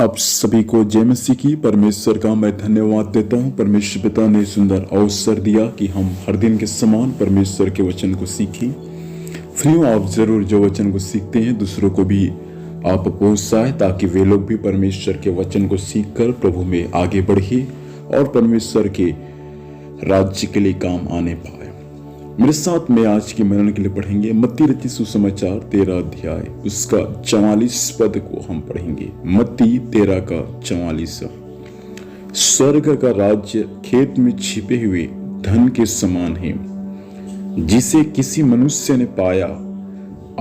आप सभी को जय मसीह की। परमेश्वर का मैं धन्यवाद देता हूँ। परमेश्वर पिता ने सुंदर अवसर दिया कि हम हर दिन के समान परमेश्वर के वचन को सीखें। फ्रीओं आप जरूर जो वचन को सीखते हैं दूसरों को भी आप प्रोत्साहित ताकि वे लोग भी परमेश्वर के वचन को सीखकर प्रभु में आगे बढ़े और परमेश्वर के राज्य के लिए काम आने पाए। मेरे साथ में आज के मरण के लिए पढ़ेंगे मत्ती रचित सुसमाचार 13 अध्याय उसका 44 पद को हम पढ़ेंगे। मत्ती 13 का 44। स्वर्ग का राज्य खेत में छिपे हुए धन के समान है, जिसे किसी मनुष्य ने पाया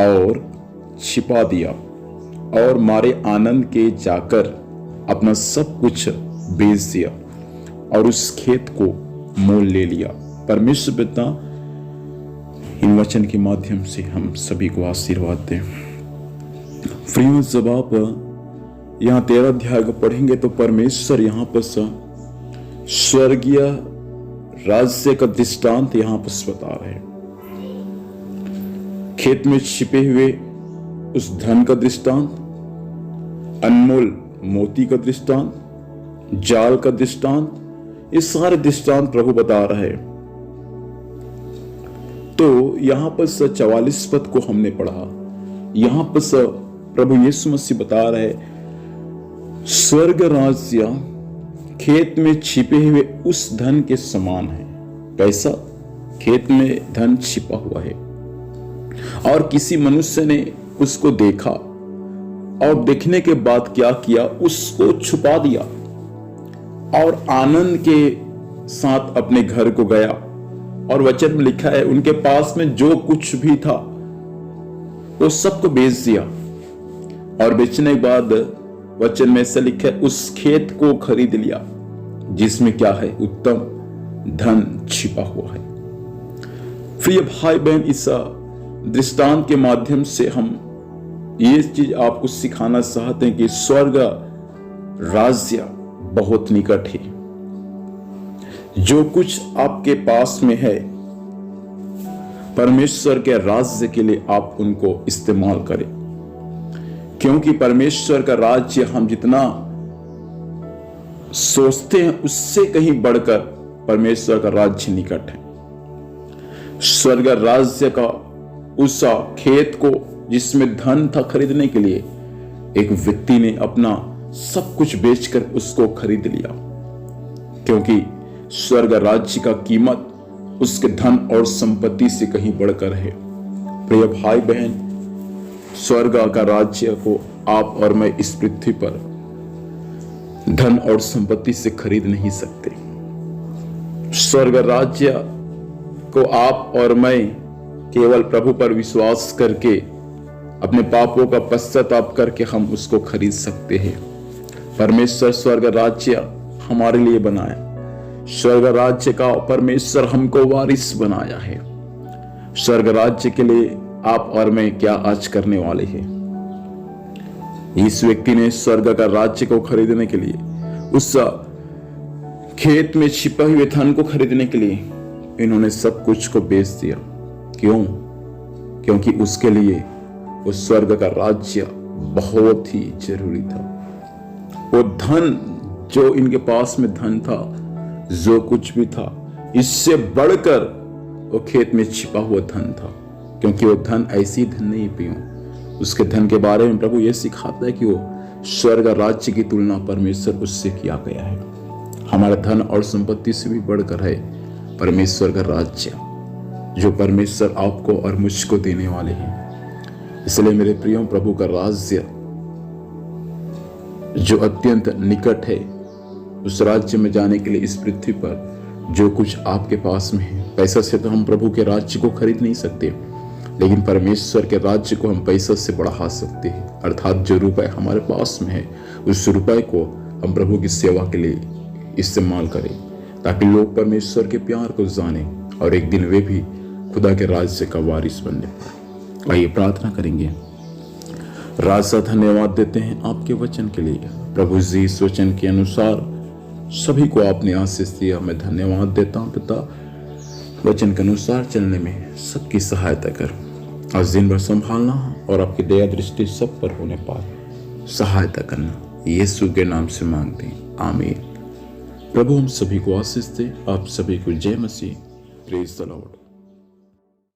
और छिपा दिया और मारे आनंद के जाकर अपना सब कुछ बेच दिया और उस खेत को मोल ले लिया। परमेश्वर पिता इन वचन के माध्यम से हम सभी को आशीर्वाद दें। फ्रीओं जब आप यहाँ 13 अध्याय को पढ़ेंगे तो परमेश्वर यहाँ पर स्वर्गीय राज्य का दृष्टांत यहाँ पर बता रहे हैं। खेत में छिपे हुए उस धन का दृष्टांत, अनमोल मोती का दृष्टांत, जाल का दृष्टांत, ये सारे दृष्टांत प्रभु बता रहे हैं। तो यहां पर 44 पद को हमने पढ़ा। यहां पर प्रभु यीशु मसीह बता रहे स्वर्ग राज्य खेत में छिपे हुए उस धन के समान है। कैसा? खेत में धन छिपा हुआ है और किसी मनुष्य ने उसको देखा और देखने के बाद क्या किया, उसको छुपा दिया और आनंद के साथ अपने घर को गया। और वचन में लिखा है उनके पास में जो कुछ भी था वो सबको बेच दिया और बेचने के बाद वचन में से लिखा है उस खेत को खरीद लिया जिसमें क्या है, उत्तम धन छिपा हुआ है। प्रिय भाई बहन, इस दृष्टांत के माध्यम से हम ये चीज आपको सिखाना चाहते हैं कि स्वर्ग राज्य बहुत निकट है। जो कुछ आपके पास में है परमेश्वर के राज्य के लिए आप उनको इस्तेमाल करें, क्योंकि परमेश्वर का राज्य हम जितना सोचते हैं उससे कहीं बढ़कर परमेश्वर का राज्य निकट है। स्वर्ग राज्य का उस खेत को जिसमें धन था खरीदने के लिए एक व्यक्ति ने अपना सब कुछ बेचकर उसको खरीद लिया, क्योंकि स्वर्ग राज्य का कीमत उसके धन और संपत्ति से कहीं बढ़कर है। प्रिय भाई बहन, स्वर्ग का राज्य को आप और मैं इस पृथ्वी पर धन और संपत्ति से खरीद नहीं सकते। स्वर्ग राज्य को आप और मैं केवल प्रभु पर विश्वास करके अपने पापों का पश्चाताप करके हम उसको खरीद सकते हैं। परमेश्वर स्वर्ग राज्य हमारे लिए बनाया। स्वर्ग राज्य का परमेश्वर हमको वारिस बनाया है। स्वर्ग राज्य के लिए आप और मैं क्या आज करने वाले हैं? इस व्यक्ति ने स्वर्ग का राज्य को खरीदने के लिए, उस खेत में छिपे हुए धन को खरीदने के लिए इन्होंने सब कुछ को बेच दिया। क्यों? क्योंकि उसके लिए उस स्वर्ग का राज्य बहुत ही जरूरी था। वो धन जो इनके पास में धन था, जो कुछ भी था, इससे बढ़कर वो खेत में छिपा हुआ धन था। क्योंकि वो धन ऐसी धन नहीं पियो, उसके धन के बारे में प्रभु ये सिखाता है कि वो स्वर्ग राज्य की तुलना परमेश्वर उससे किया गया है। हमारा धन और संपत्ति से भी बढ़कर है परमेश्वर का राज्य, जो परमेश्वर आपको और मुझको देने वाले हैं। इसलिए मेरे प्रियो, प्रभु का राज्य जो अत्यंत निकट है, उस राज्य में जाने के लिए इस पृथ्वी पर जो कुछ आपके पास में है, पैसा से तो हम प्रभु के राज्य को खरीद नहीं सकते, लेकिन परमेश्वर के राज्य को हम पैसा से बढ़ा सकते हैं। अर्थात जो रुपए हमारे पास में है उस रुपए को हम प्रभु की सेवा के लिए इस्तेमाल करें, ताकि लोग परमेश्वर के प्यार को जाने और एक दिन वे भी खुदा के राज्य का वारिस बनने पाए। आइए प्रार्थना करेंगे। राजा, धन्यवाद देते हैं आपके वचन के लिए। प्रभु जी, इस वचन के अनुसार सभी को आपने आशीष दिया। मैं धन्यवाद देता हूं पिता, वचन के अनुसार चलने में सबकी सहायता कर। आज दिन भर संभालना और आपकी दया दृष्टि सब पर होने पाए सहायता करना। यीशु के नाम से मांगते हैं, आमीन। प्रभु हम सभी को आशीष दे। आप सभी को जय मसीह। Praise the Lord.